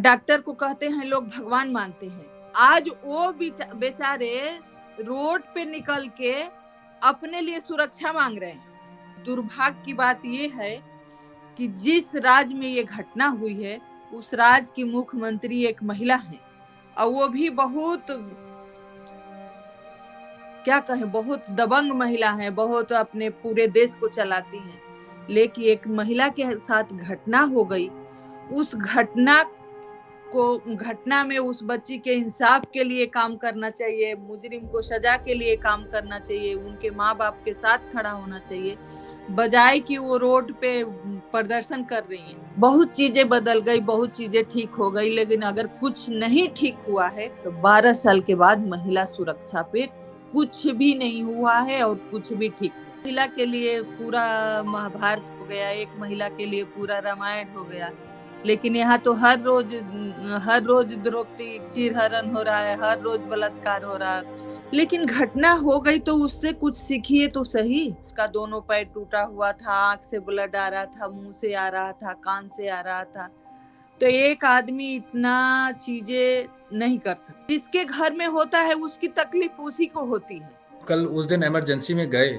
Doctor को कहते हैं लोग भगवान मानते हैं। आज वो बेचारे रोड पे निकल के अपने लिए सुरक्षा मांग रहे हैं। दुर्भाग्य की बात ये है कि जिस राज्य में ये घटना हुई है उस राज्य की मुख्यमंत्री एक महिला है और वो भी बहुत, क्या कहें, बहुत दबंग महिला है, बहुत अपने पूरे देश को चलाती हैं। लेकिन एक महिला के साथ घटना हो गई, उस घटना में उस बच्ची के इंसाफ के लिए काम करना चाहिए, मुजरिम को सजा के लिए काम करना चाहिए, उनके माँ बाप के साथ खड़ा होना चाहिए, बजाय कि वो रोड पे प्रदर्शन कर रही हैं। बहुत चीजें बदल गई, बहुत चीजें ठीक हो गई, लेकिन अगर कुछ नहीं ठीक हुआ है तो 12 साल के बाद महिला सुरक्षा पे कुछ भी नहीं हुआ है और कुछ भी ठीक नहीं। महिला के लिए पूरा महाभारत हो गया, एक महिला के लिए पूरा रामायण हो गया, लेकिन यहाँ तो हर रोज द्रौपदी चीरहरण हो रहा है, हर रोज बलात्कार हो रहा है। लेकिन घटना हो गई तो उससे कुछ सीखिए तो सही। उसका दोनों पैर टूटा हुआ था, आंख से ब्लड आ रहा था, मुंह से आ रहा था, कान से आ रहा था। तो एक आदमी इतना चीजें नहीं कर सकता। जिसके घर में होता है उसकी तकलीफ उसी को होती है। कल उस दिन इमरजेंसी में गए,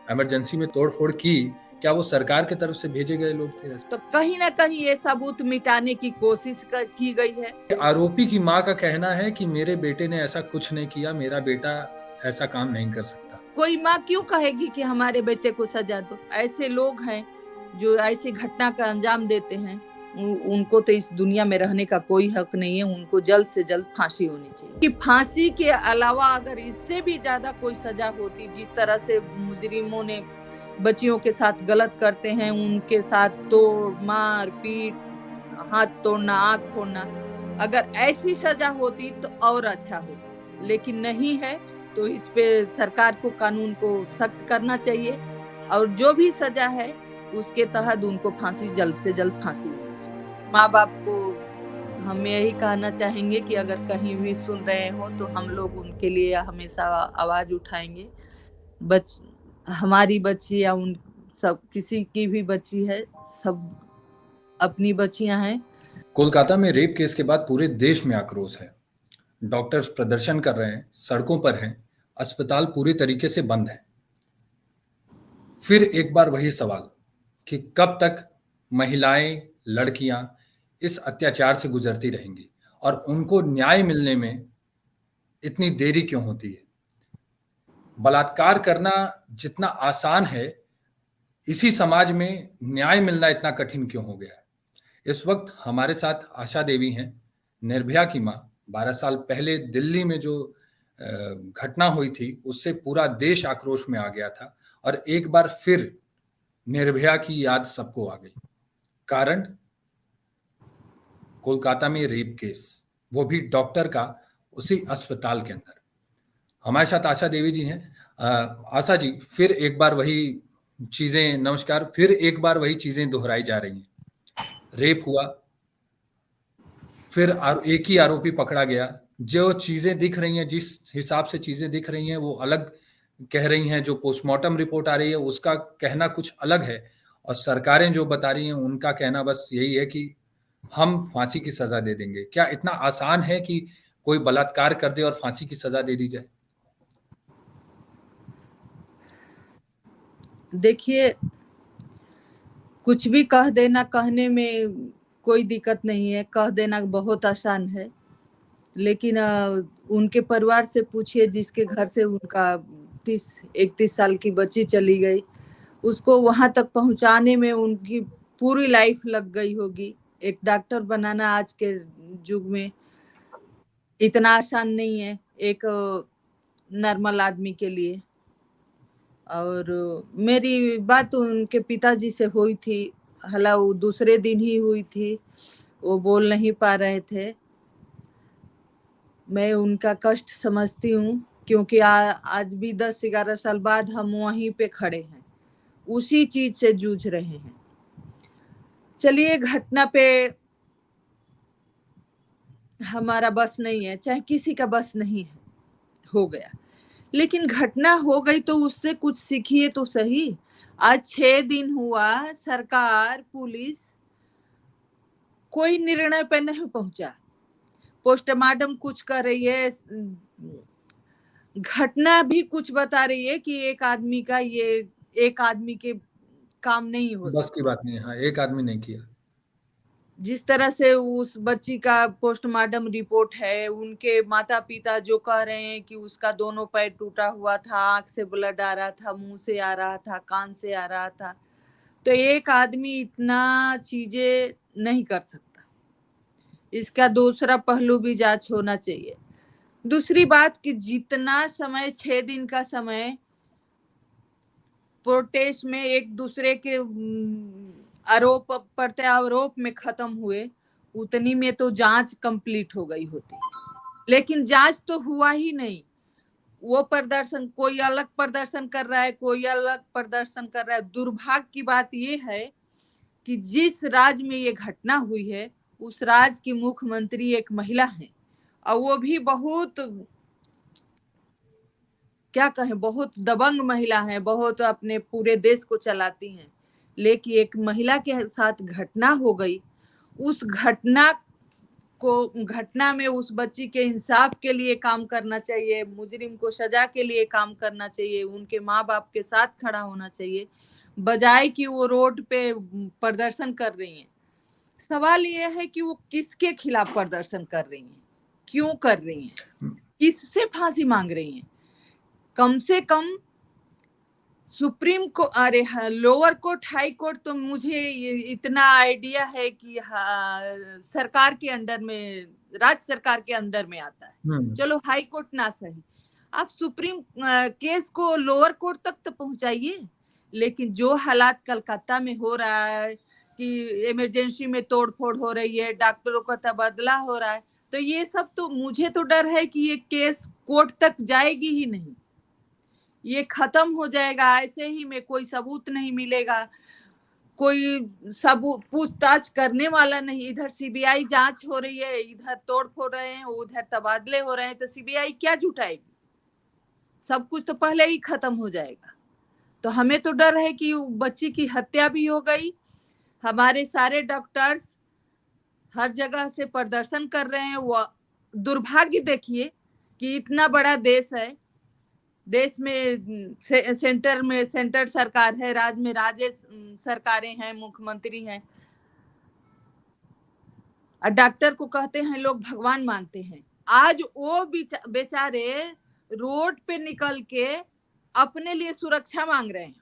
इमरजेंसी में तोड़फोड़ की, क्या वो सरकार की तरफ से भेजे गए लोग थे? तो कहीं ना कहीं ये सबूत मिटाने की कोशिश की गई है। आरोपी की मां का कहना है कि मेरे बेटे ने ऐसा कुछ नहीं किया, मेरा बेटा ऐसा काम नहीं कर सकता। कोई माँ क्यों कहेगी कि हमारे बेटे को सजा दो? ऐसे लोग हैं जो ऐसी घटना का अंजाम देते हैं, उनको तो इस दुनिया में रहने का कोई हक नहीं है। उनको जल्द से जल्द फांसी होनी चाहिए। कि फांसी के अलावा अगर इससे भी ज्यादा कोई सजा होती, जिस तरह से मुजरिमों ने बच्चियों के साथ गलत करते हैं, उनके साथ तोड़ मार पीट, हाथ तोड़ना, आंख फोड़ना, अगर ऐसी सजा होती तो और अच्छा हो, लेकिन नहीं है। तो इस पे सरकार को कानून को सख्त करना चाहिए और जो भी सजा है उसके तहत उनको फांसी, जल्द से जल्द फांसी होनी चाहिए। माँ बाप को हम यही कहना चाहेंगे कि अगर कहीं भी सुन रहे हो तो हम लोग उनके लिए हमेशा आवाज उठाएंगे। हमारी बच्ची या उन सब, किसी की भी बच्ची है, सब अपनी बच्चियां हैं। कोलकाता में रेप केस के बाद पूरे देश में आक्रोश है। डॉक्टर्स प्रदर्शन कर रहे हैं, सड़कों पर हैं, अस्पताल पूरी तरीके से बंद है। फिर एक बार वही सवाल कि कब तक महिलाएं, लड़कियां इस अत्याचार से गुजरती रहेंगी और उनको न्याय मिलने में इतनी देरी क्यों होती है? बलात्कार करना जितना आसान है, इसी समाज में न्याय मिलना इतना कठिन क्यों हो गया है? इस वक्त हमारे साथ आशा देवी हैं, निर्भया की मां। 12 साल पहले दिल्ली में जो घटना हुई थी उससे पूरा देश आक्रोश में आ गया था और एक बार फिर निर्भया की याद सबको आ गई। कारण कोलकाता में रेप केस, वो भी डॉक्टर का, उसी अस्पताल के अंदर। हमारे साथ आशा देवी जी हैं। आशा जी, फिर एक बार वही चीजें, नमस्कार, फिर एक बार वही चीजें दोहराई जा रही हैं। रेप हुआ, फिर एक ही आरोपी पकड़ा गया। जो चीजें दिख रही हैं, जिस हिसाब से चीजें दिख रही हैं, वो अलग कह रही हैं। जो पोस्टमार्टम रिपोर्ट आ रही है उसका कहना कुछ अलग है और सरकारें जो बता रही हैं उनका कहना बस यही है कि हम फांसी की सजा दे देंगे। क्या इतना आसान है कि कोई बलात्कार कर दे और फांसी की सजा दे दी जाए? देखिए, कुछ भी कह देना, कहने में कोई दिक्कत नहीं है, कह देना बहुत आसान है। लेकिन उनके परिवार से पूछिए जिसके घर से उनका 31 साल की बच्ची चली गई, उसको वहां तक पहुंचाने में उनकी पूरी लाइफ लग गई होगी। एक डॉक्टर बनाना आज के युग में इतना आसान नहीं है एक नॉर्मल आदमी के लिए। और मेरी बात उनके पिताजी से हुई थी, हालांकि वो दूसरे दिन ही हुई थी, वो बोल नहीं पा रहे थे। मैं उनका कष्ट समझती हूँ क्योंकि आज भी 10-11 साल बाद हम वहीं पे खड़े हैं, उसी चीज से जूझ रहे हैं। चलिए, घटना पे हमारा बस नहीं है, चाहे किसी का बस नहीं है, हो गया। लेकिन घटना हो गई तो उससे कुछ सीखिए तो सही। आज 6 दिन हुआ, सरकार, पुलिस कोई निर्णय पे नहीं पहुंचा। पोस्टमार्टम कुछ कर रही है, घटना भी कुछ बता रही है कि एक आदमी के काम नहीं हो बस की सकता। बात नहीं है, हाँ, एक आदमी नहीं किया। जिस तरह से उस बच्ची का पोस्टमार्टम रिपोर्ट है, उनके माता पिता जो कह रहे हैं कि उसका दोनों पैर टूटा हुआ था, आंख से ब्लड आ रहा था, मुंह से आ रहा था, कान से आ रहा था, तो एक आदमी इतना चीजें नहीं कर सकता। इसका दूसरा पहलू भी जांच होना चाहिए। दूसरी बात कि जितना समय 6 दिन का समय प्रोटेस्ट में एक दूसरे के आरोप प्रत्यारोप में खत्म हुए, उतनी में तो जांच कंप्लीट हो गई होती। लेकिन जांच तो हुआ ही नहीं। वो प्रदर्शन, कोई अलग प्रदर्शन कर रहा है, कोई अलग प्रदर्शन कर रहा है। दुर्भाग्य की बात ये है कि जिस राज्य में ये घटना हुई है, उस राज्य की मुख्यमंत्री एक महिला है, और वो भी बहुत, क्या कहें, बहुत दबंग महिला है, बहुत अपने पूरे देश को चलाती हैं। लेकिन एक महिला के साथ घटना हो गई, उस घटना में उस बच्ची के इंसाफ के लिए काम करना चाहिए, मुजरिम को सजा के लिए काम करना चाहिए, उनके माँ बाप के साथ खड़ा होना चाहिए, बजाय कि वो रोड पे प्रदर्शन कर रही हैं। सवाल यह है कि वो किसके खिलाफ प्रदर्शन कर रही हैं, क्यों कर रही हैं, किससे फांसी मांग रही हैं। कम से कम सुप्रीम को, अरे हाँ, लोअर कोर्ट, हाई कोर्ट तो मुझे इतना आइडिया है कि सरकार के अंडर में, राज्य सरकार के अंडर में आता है। चलो हाई कोर्ट ना सही, आप सुप्रीम केस को लोअर कोर्ट तक तो पहुंचाइए। लेकिन जो हालात कलकत्ता में हो रहा है कि इमरजेंसी में तोड़फोड़ हो रही है, डॉक्टरों का तबादला हो रहा है, तो ये सब तो मुझे तो डर है कि ये केस कोर्ट तक जाएगी ही नहीं, ये खत्म हो जाएगा ऐसे ही में, कोई सबूत नहीं मिलेगा, कोई सबूत पूछताछ करने वाला नहीं। इधर सीबीआई जांच हो रही है, इधर तोड़ फोड़ रहे हैं, उधर तबादले हो रहे हैं, तो सीबीआई क्या जुटाएगी? सब कुछ तो पहले ही खत्म हो जाएगा। तो हमें तो डर है कि बच्ची की हत्या भी हो गई। हमारे सारे डॉक्टर्स हर जगह से प्रदर्शन कर रहे हैं। वो दुर्भाग्य देखिए कि इतना बड़ा देश है, देश में सेंटर सरकार है, राज्य में राज्य सरकारें हैं, मुख्यमंत्री हैं, और डॉक्टर को कहते हैं लोग भगवान मानते हैं। आज वो बेचारे रोड पे निकल के अपने लिए सुरक्षा मांग रहे हैं,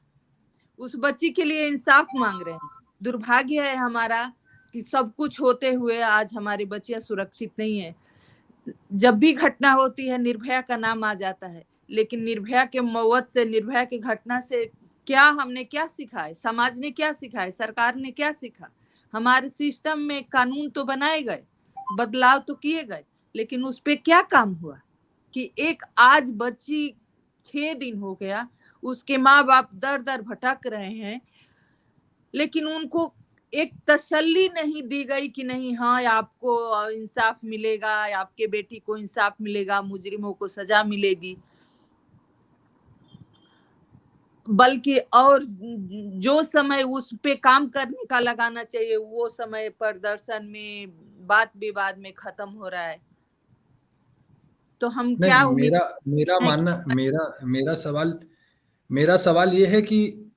उस बच्ची के लिए इंसाफ मांग रहे हैं। दुर्भाग्य है हमारा कि सब कुछ होते हुए आज हमारी बच्चियां सुरक्षित नहीं है। जब भी घटना होती है निर्भया का नाम आ जाता है, लेकिन निर्भया के मौत से, निर्भया की घटना से हमने क्या सीखा है, समाज ने क्या सीखा है, सरकार ने क्या सीखा? हमारे सिस्टम में कानून तो बनाए गए, बदलाव तो किए गए, लेकिन उस पे क्या काम हुआ कि एक आज बच्ची 6 दिन हो गया, उसके माँ बाप दर दर भटक रहे हैं, लेकिन उनको एक तसल्ली नहीं दी गई कि नहीं, हाँ आपको इंसाफ मिलेगा, आपके बेटी को इंसाफ मिलेगा, मुजरिमों को सजा मिलेगी। बल्कि और जो समय उस पे काम करने का लगाना चाहिए, वो समय प्रदर्शन में, बात विवाद में खत्म हो रहा है। तो हम नहीं, क्या उम्मीद मेरा मेरा है कि मानना, मेरा सवाल ये है कि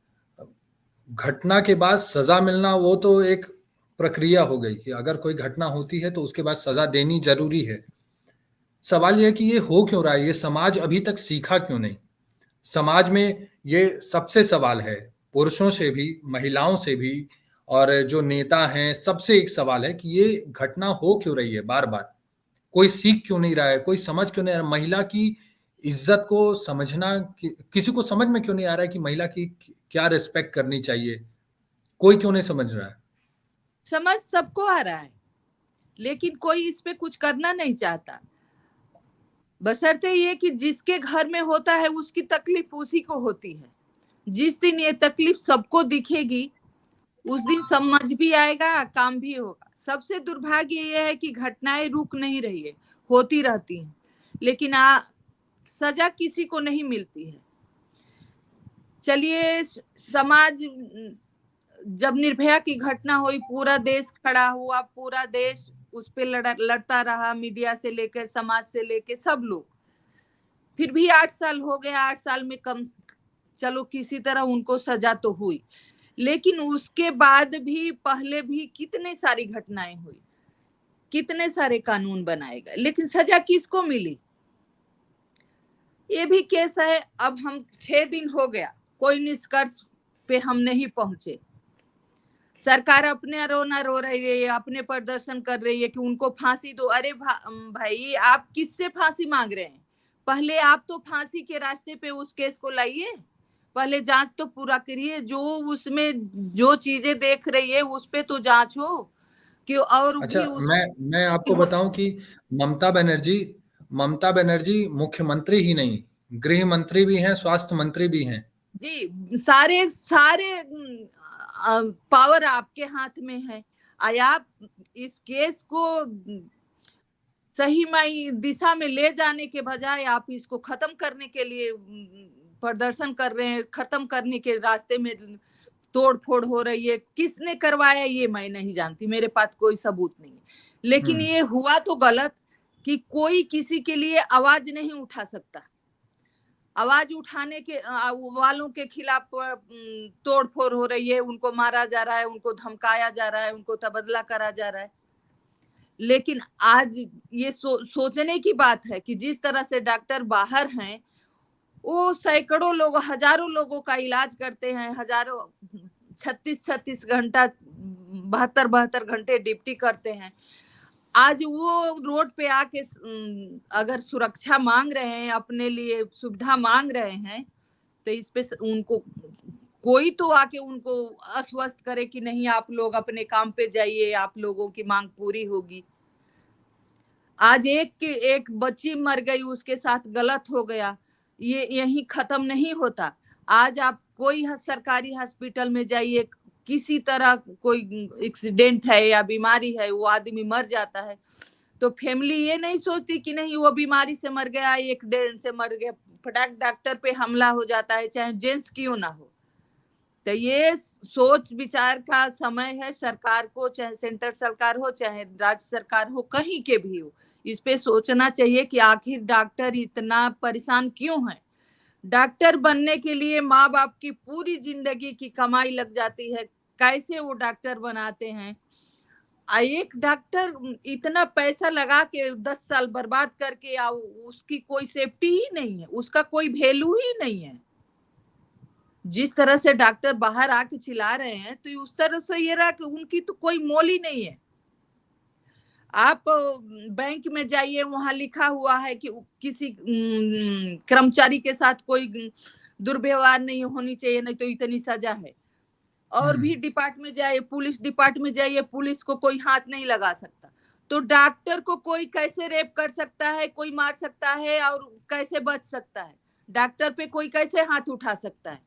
घटना के बाद सजा मिलना वो तो एक प्रक्रिया हो गई कि अगर कोई घटना होती है तो उसके बाद सजा देनी जरूरी है। सवाल ये है कि ये हो क्यों रहा है, ये समाज अभी तक सीखा क्यों नहीं? समाज में ये सबसे सवाल है, पुरुषों से भी, महिलाओं से भी, और जो नेता हैं सबसे एक सवाल है कि ये घटना हो क्यों रही है बार बार? कोई सीख क्यों नहीं रहा है, कोई समझ क्यों नहीं रहा? महिला की इज्जत को समझना किसी को समझ में क्यों नहीं आ रहा है कि महिला की क्या रिस्पेक्ट करनी चाहिए? कोई क्यों नहीं समझ रहा है? समझ सबको आ रहा है, लेकिन कोई इस पे कुछ करना नहीं चाहता। बशर्ते ये कि जिसके घर में होता है उसकी तकलीफ उसी को होती है। जिस दिन ये तकलीफ सबको दिखेगी, उस दिन समझ भी आएगा, काम भी होगा। सबसे दुर्भाग्य ये है कि घटनाएं रुक नहीं रही है, होती रहती हैं, लेकिन सजा किसी को नहीं मिलती है। चलिए, समाज जब निर्भया की घटना हुई पूरा देश खड़ा हुआ, पूरा देश उस पे लड़ता रहा, मीडिया से लेकर समाज से लेकर सब लोग। फिर भी 8 साल हो गए, 8 साल में कम चलो किसी तरह उनको सजा तो हुई, लेकिन उसके बाद भी पहले भी कितने सारी घटनाएं हुई, कितने सारे कानून बनाए गए, लेकिन सजा किसको मिली? ये भी केस है। अब हम 6 दिन हो गया, कोई निष्कर्ष पे हम नहीं पहुंचे। सरकार अपने रोना रो रही है, अपने प्रदर्शन कर रही है कि उनको फांसी दो। अरे भाई, आप किससे फांसी मांग रहे हैं? पहले आप तो फांसी के रास्ते पे उस केस को लाइए, पहले जांच तो पूरा करिए, जो उसमें जो चीजें देख रही है उस पे तो जांच हो कि और अच्छा, भी उस मैं आपको बताऊं कि ममता बनर्जी ममता बनर्जी मुख्यमंत्री ही नहीं, गृह मंत्री भी हैं, स्वास्थ्य मंत्री भी हैं। जी, सारे सारे पावर आपके हाथ में है। आप इस केस को सही दिशा में ले जाने के बजाय आप इसको खत्म करने के लिए प्रदर्शन कर रहे हैं, खत्म करने के रास्ते में तोड़ फोड़ हो रही है। किसने करवाया ये मैं नहीं जानती, मेरे पास कोई सबूत नहीं है, लेकिन ये हुआ तो गलत कि कोई किसी के लिए आवाज नहीं उठा सकता। आवाज उठाने के वालों के खिलाफ तोड़ फोड़ हो रही है, उनको मारा जा रहा है, उनको धमकाया जा रहा है, उनको तबादला करा जा रहा है। लेकिन आज ये सोचने की बात है कि जिस तरह से डॉक्टर बाहर हैं, वो सैकड़ों लोग, हजारों लोगों का इलाज करते हैं, हजारों 36 घंटा 72 घंटे ड्यूटी करते हैं। आज वो रोड पे आके अगर सुरक्षा मांग रहे हैं, अपने लिए सुविधा मांग रहे हैं, तो इस पे उनको कोई तो आके उनको आश्वस्त करे कि नहीं, आप लोग अपने काम पे जाइए, आप लोगों की मांग पूरी होगी। आज एक बच्ची मर गई, उसके साथ गलत हो गया, ये यहीं खत्म नहीं होता। आज आप कोई सरकारी हॉस्पिटल में जाइए, किसी तरह कोई एक्सीडेंट है या बीमारी है, वो आदमी मर जाता है, तो फैमिली ये नहीं सोचती कि नहीं वो बीमारी से मर गया, एक्सीडेंट से मर गया, फटाक डॉक्टर पे हमला हो जाता है, चाहे जेंट्स क्यों ना हो। तो ये सोच विचार का समय है सरकार को, चाहे सेंटर सरकार हो, चाहे राज्य सरकार हो, कहीं के भी हो, इस पे सोचना चाहिए कि आखिर डॉक्टर इतना परेशान क्यों है। डॉक्टर बनने के लिए माँ बाप की पूरी जिंदगी की कमाई लग जाती है, कैसे वो डॉक्टर बनाते हैं। एक डॉक्टर इतना पैसा लगा के 10 साल बर्बाद करके उसकी कोई सेफ्टी ही नहीं है, उसका कोई वैल्यू ही नहीं है। जिस तरह से डॉक्टर बाहर आके चिल्ला रहे हैं, तो उस तरह से ये रहा कि उनकी तो कोई मोल ही नहीं है। आप बैंक में जाइए, वहां लिखा हुआ है कि किसी कर्मचारी के साथ कोई दुर्व्यवहार नहीं होनी चाहिए, नहीं तो इतनी सजा है। और भी डिपार्टमेंट में जाइए, पुलिस डिपार्टमेंट में जाइए, पुलिस को कोई हाथ नहीं लगा सकता। तो डॉक्टर को कोई कैसे रेप कर सकता है, कोई मार सकता है और कैसे बच सकता है? डॉक्टर पे कोई कैसे हाथ उठा सकता है?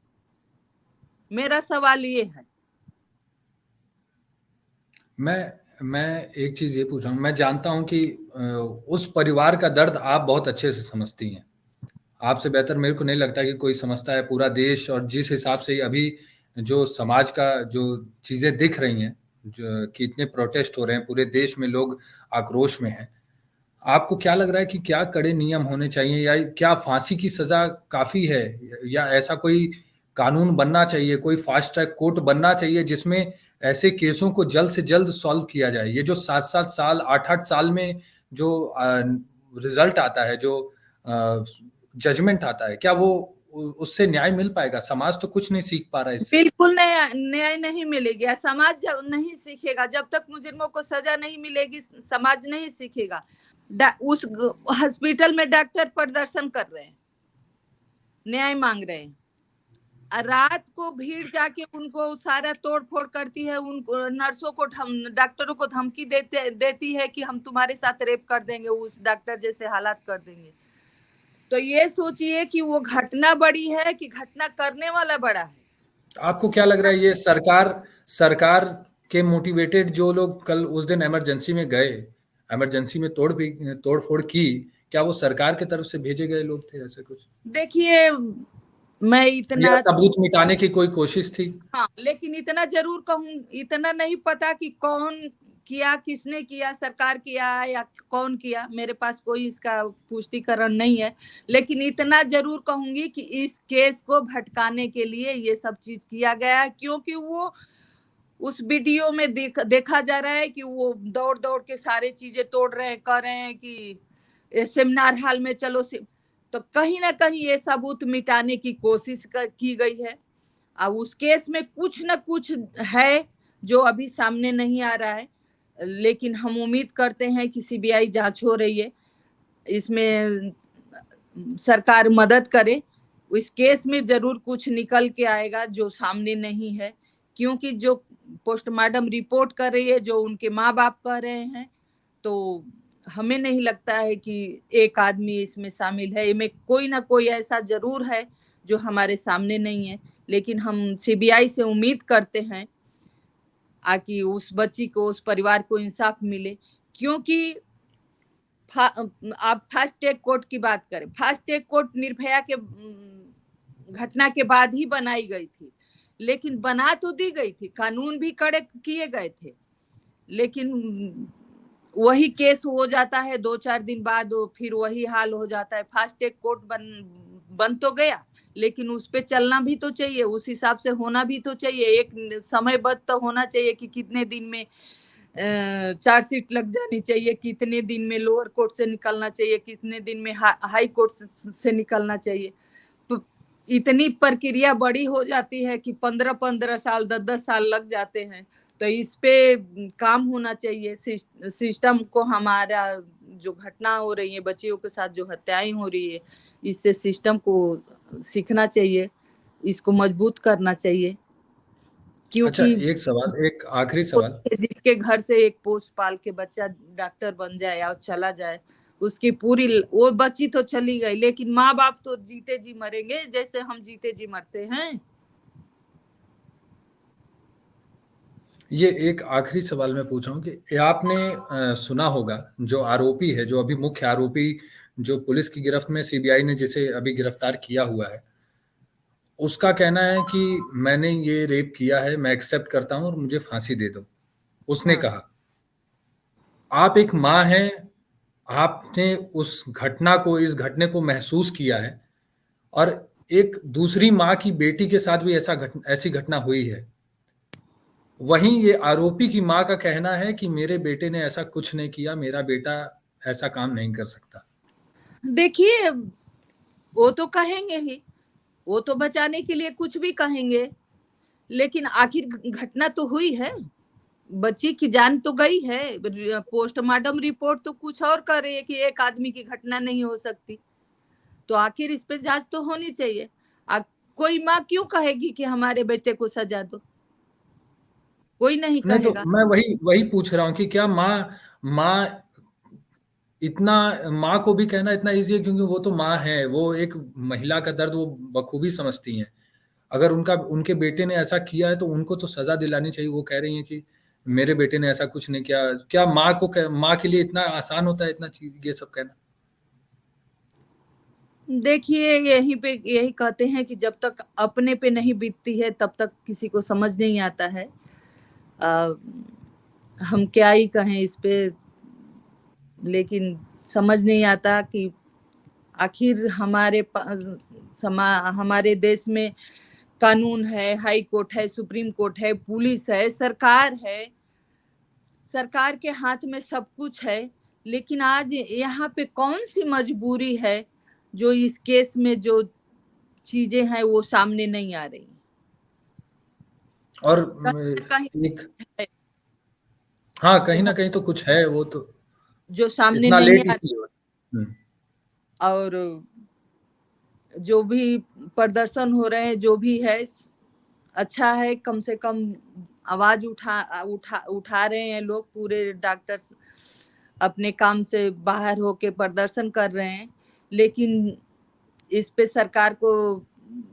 मेरा सवाल ये है। मैं एक चीज ये पूछ रहा हूँ, मैं जानता हूँ कि उस परिवार का दर्द आप बहुत अच्छे से समझती हैं। आपसे बेहतर मेरे को नहीं लगता कि कोई समझता है। पूरा देश, और जिस हिसाब से अभी जो समाज का जो चीजें दिख रही हैं, जो कि इतने प्रोटेस्ट हो रहे हैं, पूरे देश में लोग आक्रोश में हैं, आपको क्या लग रहा है कि क्या कड़े नियम होने चाहिए, या क्या फांसी की सजा काफी है, या ऐसा कोई कानून बनना चाहिए, कोई फास्ट ट्रैक कोर्ट बनना चाहिए जिसमें ऐसे केसों को जल्द से जल्द सॉल्व किया जाए? ये जो 7-7 साल 8-8 साल में जो रिजल्ट आता है, जो जजमेंट आता है, क्या वो उससे न्याय मिल पाएगा? समाज तो कुछ नहीं सीख पा रहा है इससे। बिल्कुल न्याय नहीं मिलेगा। समाज जब नहीं सीखेगा, जब तक मुजरिमों को सजा नहीं मिलेगी, समाज नहीं सीखेगा। उस हॉस्पिटल में डॉक्टर प्रदर्शन कर रहे हैं, न्याय मांग रहे हैं, रात को भीड़ जाके उनको सारा तोड़ फोड़ करती है, उनको नर्सों को डॉक्टरों को धमकी देती है कि हम तुम्हारे साथ रेप कर देंगे, उस डॉक्टर जैसे हालात कर देंगे। तो ये सोचिए कि वो घटना बड़ी है कि घटना करने वाला बड़ा है। आपको क्या लग रहा है, ये सरकार के मोटिवेटेड जो लोग कल उस दिन इमरजेंसी में गए, इमरजेंसी में तोड़ फोड़ की, क्या वो सरकार की तरफ से भेजे गए लोग थे, ऐसे कुछ? देखिए, मैं या इतना, सबूत मिटाने की कोई कोशिश थी? हाँ, लेकिन इतना जरूर कहूँ, इतना नहीं पता कि कौन किया, किसने किया, सरकार किया या कौन किया, मेरे पास कोई इसका पुष्टिकरण नहीं है। लेकिन इतना जरूर कहूंगी कि इस केस को भटकाने के लिए ये सब चीज किया गया है, क्योंकि वो उस वीडियो में देखा जा रहा है कि वो दौड़ दौड़ के सारे चीजें तोड़ रहे हैं, कर रहे हैं कि सेमिनार हॉल में चलो तो कहीं ना कहीं ये सबूत मिटाने की कोशिश की गई है। अब उस केस में कुछ न कुछ है जो अभी सामने नहीं आ रहा है, लेकिन हम उम्मीद करते हैं कि सीबीआई जांच हो रही है, इसमें सरकार मदद करे। इस केस में जरूर कुछ निकल के आएगा जो सामने नहीं है, क्योंकि जो पोस्टमार्टम रिपोर्ट कर रही है, जो उनके माँ बाप कह रहे हैं, तो हमें नहीं लगता है कि एक आदमी इसमें शामिल है। इनमें कोई ना कोई ऐसा जरूर है जो हमारे सामने नहीं है, लेकिन हम सीबीआई से उम्मीद करते हैं कि उस बच्ची को, उस परिवार को इंसाफ मिले। क्योंकि आप फास्ट ट्रैक कोर्ट की बात करें, फास्ट ट्रैक कोर्ट निर्भया के घटना के बाद ही बनाई गई थी, लेकिन बना तो दी गई थी, कानून भी कड़े किए गए थे, लेकिन वही केस हो जाता है 2-4 दिन बाद, फिर वही हाल हो जाता है। फास्ट ट्रैक कोर्ट बन तो गया, लेकिन उस पे चलना भी तो चाहिए, उस हिसाब से होना भी तो चाहिए, एक समयबद्ध तो होना चाहिए कि कितने दिन में चार्जशीट लग जानी चाहिए, कितने दिन में लोअर कोर्ट से निकलना चाहिए, कितने दिन में हाई कोर्ट से निकलना चाहिए। तो इतनी प्रक्रिया बड़ी हो जाती है कि 15-15 साल, 10-10 साल लग जाते हैं। तो इस पे काम होना चाहिए, सिस्टम को। हमारा जो घटना हो रही है, बच्चियों के साथ जो हत्याएं हो रही है, इससे सिस्टम को सीखना चाहिए, इसको मजबूत करना चाहिए। अच्छा, क्योंकि एक सवाल, एक आखिरी सवाल। जिसके घर से एक पोस्ट पाल के बच्चा डॉक्टर बन जाए और चला जाए, उसकी पूरी, वो बच्ची तो चली गई, लेकिन माँ बाप तो जीते जी मरेंगे, जैसे हम जीते जी मरते हैं। ये एक आखिरी सवाल मैं पूछ रहा हूँ कि आपने सुना होगा, जो आरोपी है, जो अभी मुख्य आरोपी, जो पुलिस की गिरफ्त में सीबीआई ने जिसे अभी गिरफ्तार किया हुआ है, उसका कहना है कि मैंने ये रेप किया है, मैं एक्सेप्ट करता हूँ और मुझे फांसी दे दो। उसने हाँ, कहा, आप एक माँ हैं, आपने उस घटना को, इस घटने को महसूस किया है, और एक दूसरी माँ की बेटी के साथ भी ऐसी घटना हुई है। वहीं ये आरोपी की माँ का कहना है कि मेरे बेटे ने ऐसा कुछ नहीं किया, मेरा बेटा ऐसा काम नहीं कर सकता। देखिए, वो तो कहेंगे ही, वो तो बचाने के लिए कुछ भी कहेंगे, लेकिन आखिर घटना तो हुई है, बच्ची की जान तो गई है। पोस्टमार्टम रिपोर्ट तो कुछ और कर रही है कि एक आदमी की घटना नहीं हो सकती, तो आखिर इस पे जांच तो होनी चाहिए। आ, कोई माँ क्यों कहेगी कि हमारे बेटे को सजा दो? कोई नहीं नहीं, तो कहेगा। मैं वही वही पूछ रहा हूँ कि क्या माँ इतना, माँ को भी कहना इतना ईज़ी है, क्योंकि वो तो माँ है, वो एक महिला का दर्द वो बखूबी समझती हैं। अगर उनके बेटे ने ऐसा किया है तो उनको तो सज़ा दिलानी चाहिए। वो कह रही हैं कि मेरे बेटे ने ऐसा कुछ नहीं किया। क्या माँ के लिए इतना आसान होता है इतना चीज़ ये सब कहना? देखिए, यही कहते हैं कि जब तक अपने पे नहीं बीतती है, तब तक किसी को समझ नहीं आता है। आ, हम क्या ही कहें इस पे, लेकिन समझ नहीं आता कि आखिर हमारे देश में कानून है, हाई कोर्ट है, सुप्रीम कोर्ट है, पुलिस है, सरकार है, सरकार के हाथ में सब कुछ है, लेकिन आज यहाँ पे कौन सी मजबूरी है जो इस केस में जो चीजें हैं वो सामने नहीं आ रही? और कहीं ना कहीं एक, है हाँ, जो कहीं न कहीं तो कुछ है, वो तो जो सामने इतना नहीं लेट आ इसलिए हुआ। हुँ। और जो भी प्रदर्शन हो रहे हैं, जो भी है, अच्छा है, कम से कम आवाज उठा रहे हैं लोग, पूरे डॉक्टर्स अपने काम से बाहर होके प्रदर्शन कर रहे हैं। लेकिन इस पे सरकार को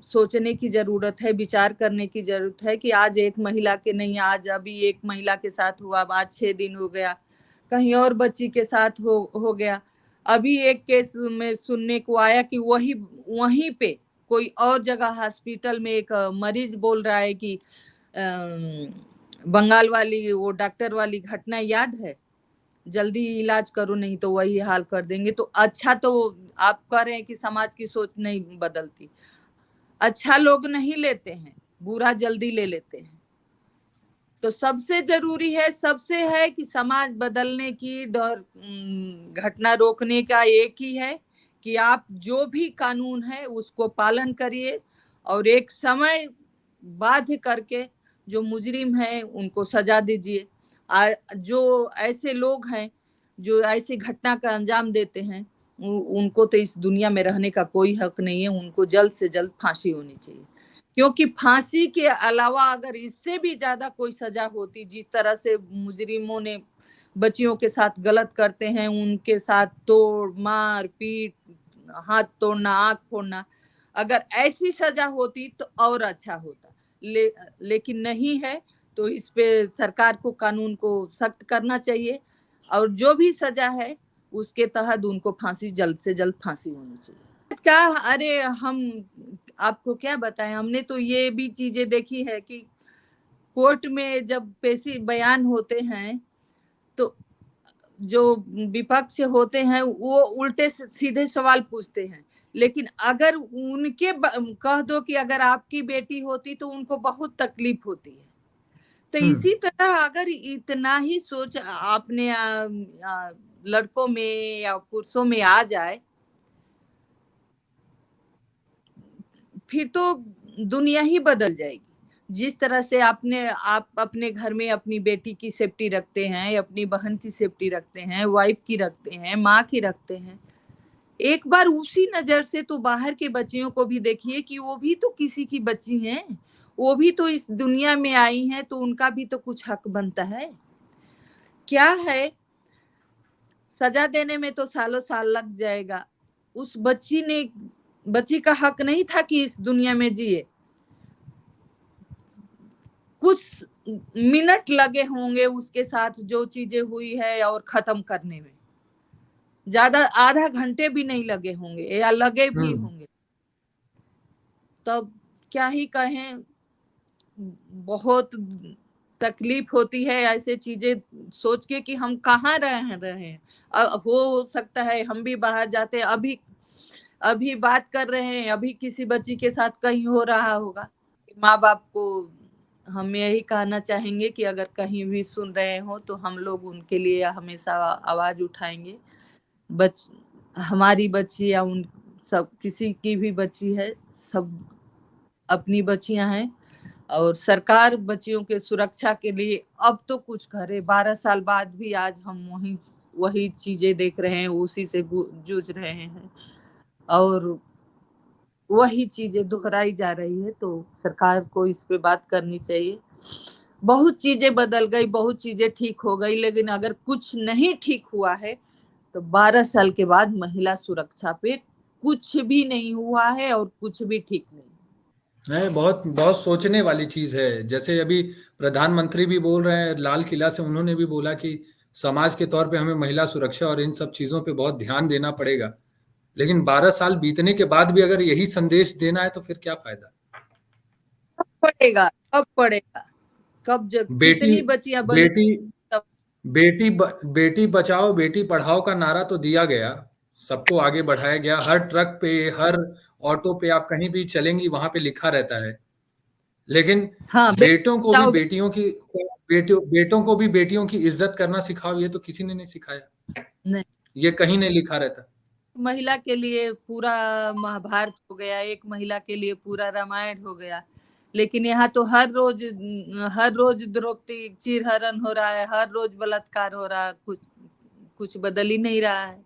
सोचने की जरूरत है, विचार करने की जरूरत है कि आज एक महिला के नहीं, आज अभी एक महिला के साथ हुआ, आज 6 दिन हो गया, कहीं और बच्ची के साथ हो गया। अभी एक केस में सुनने को आया कि वहीं पे कोई और जगह हॉस्पिटल में एक मरीज बोल रहा है कि बंगाल वाली वो डॉक्टर वाली घटना याद है, जल्दी इलाज करो नहीं तो वही हाल कर देंगे। तो अच्छा, तो आप कह रहे हैं कि समाज की सोच नहीं बदलती। अच्छा लोग नहीं लेते हैं, बुरा जल्दी ले लेते हैं। तो सबसे जरूरी है, सबसे है कि समाज बदलने की घटना रोकने का एक ही है कि आप जो भी कानून है उसको पालन करिए और एक समय बाध्य करके जो मुजरिम है उनको सजा दीजिए। जो ऐसे लोग हैं जो ऐसी घटना का अंजाम देते हैं उनको तो इस दुनिया में रहने का कोई हक नहीं है, उनको जल्द से जल्द फांसी होनी चाहिए। क्योंकि फांसी के अलावा अगर इससे भी ज्यादा कोई सजा होती, जिस तरह से मुजरिमों ने बच्चियों के साथ गलत करते हैं, उनके साथ तोड़ मार पीट, हाथ तोड़ना, आंख फोड़ना, अगर ऐसी सजा होती तो और अच्छा होता। लेकिन नहीं है, तो इस पे सरकार को कानून को सख्त करना चाहिए और जो भी सजा है उसके तहत उनको फांसी, जल्द से जल्द फांसी होनी चाहिए। क्या, अरे हम आपको क्या बताएं, हमने तो ये भी चीजें देखी है कि कोर्ट में जब पेशी बयान होते हैं तो जो विपक्ष होते हैं वो उल्टे सीधे सवाल पूछते हैं, लेकिन अगर उनके कह दो कि अगर आपकी बेटी होती तो उनको बहुत तकलीफ होती है। तो इसी तरह अगर इतना ही सोच आपने लड़कों में या पुरुषों में आ जाए फिर तो दुनिया ही बदल जाएगी। जिस तरह से आप अपने घर में अपनी बेटी की सेफ्टी रखते हैं, अपनी बहन की सेफ्टी रखते हैं, वाइफ की रखते हैं, माँ की रखते हैं, एक बार उसी नजर से तो बाहर के बच्चियों को भी देखिए कि वो भी तो किसी की बच्ची हैं, वो भी तो इस दुनिया में आई हैं, तो उनका भी तो कुछ हक बनता है। क्या है, सजा देने में तो सालों साल लग जाएगा। उस बच्ची का हक नहीं था कि इस दुनिया में जिए। कुछ मिनट लगे होंगे उसके साथ जो चीजें हुई है और खत्म करने में, ज्यादा आधा घंटे भी नहीं लगे होंगे या लगे भी होंगे। तब क्या ही कहें, बहुत तकलीफ होती है ऐसे चीजें सोच के कि हम कहाँ रहे हैं। हो सकता है हम भी बाहर जाते, अभी अभी बात कर रहे हैं, अभी किसी बच्ची के साथ कहीं हो रहा होगा। माँ बाप को हम यही कहना चाहेंगे कि अगर कहीं भी सुन रहे हो तो हम लोग उनके लिए हमेशा आवाज उठाएंगे। हमारी बच्ची या उन सब किसी की भी बच्ची है, सब अपनी बच्चियां हैं और सरकार बच्चियों के सुरक्षा के लिए अब तो कुछ करे। 12 साल बाद भी आज हम वही चीजें देख रहे हैं, उसी से जूझ रहे हैं और वही चीजें दोहराई जा रही है। तो सरकार को इस पे बात करनी चाहिए। बहुत चीजें बदल गई, बहुत चीजें ठीक हो गई, लेकिन अगर कुछ नहीं ठीक हुआ है तो 12 साल के बाद महिला सुरक्षा पे कुछ भी नहीं हुआ है और कुछ भी ठीक नहीं। नहीं, बहुत बहुत सोचने वाली चीज है। जैसे अभी प्रधानमंत्री भी बोल रहे हैं, लाल किला से उन्होंने भी बोला कि समाज के तौर पे हमें महिला सुरक्षा और इन सब चीजों पे बहुत ध्यान देना पड़ेगा। लेकिन 12 साल बीतने के बाद भी अगर यही संदेश देना है तो फिर क्या फायदा। कब पड़ेगा, कब पड़ेगा, कब, जब बेटी कितनी बच्चियां बलि बेटी तब। बेटी बचाओ बेटी पढ़ाओ का नारा तो दिया गया, सबको आगे बढ़ाया गया। हर ट्रक पे, हर ऑटो पे आप कहीं भी चलेंगी वहां पे लिखा रहता है। लेकिन हाँ, बेटों को भी बचाओ बेटियों की बेटों को भी बेटियों की इज्जत करना सिखाओ, ये तो किसी ने नहीं सिखाया। नहीं, ये कहीं नहीं लिखा रहता। महिला के लिए पूरा महाभारत हो गया, एक महिला के लिए पूरा रामायण हो गया, लेकिन यहाँ तो हर रोज द्रौपदी चीरहरण हो रहा है, हर रोज बलात्कार हो रहा है, कुछ कुछ बदल ही नहीं रहा है।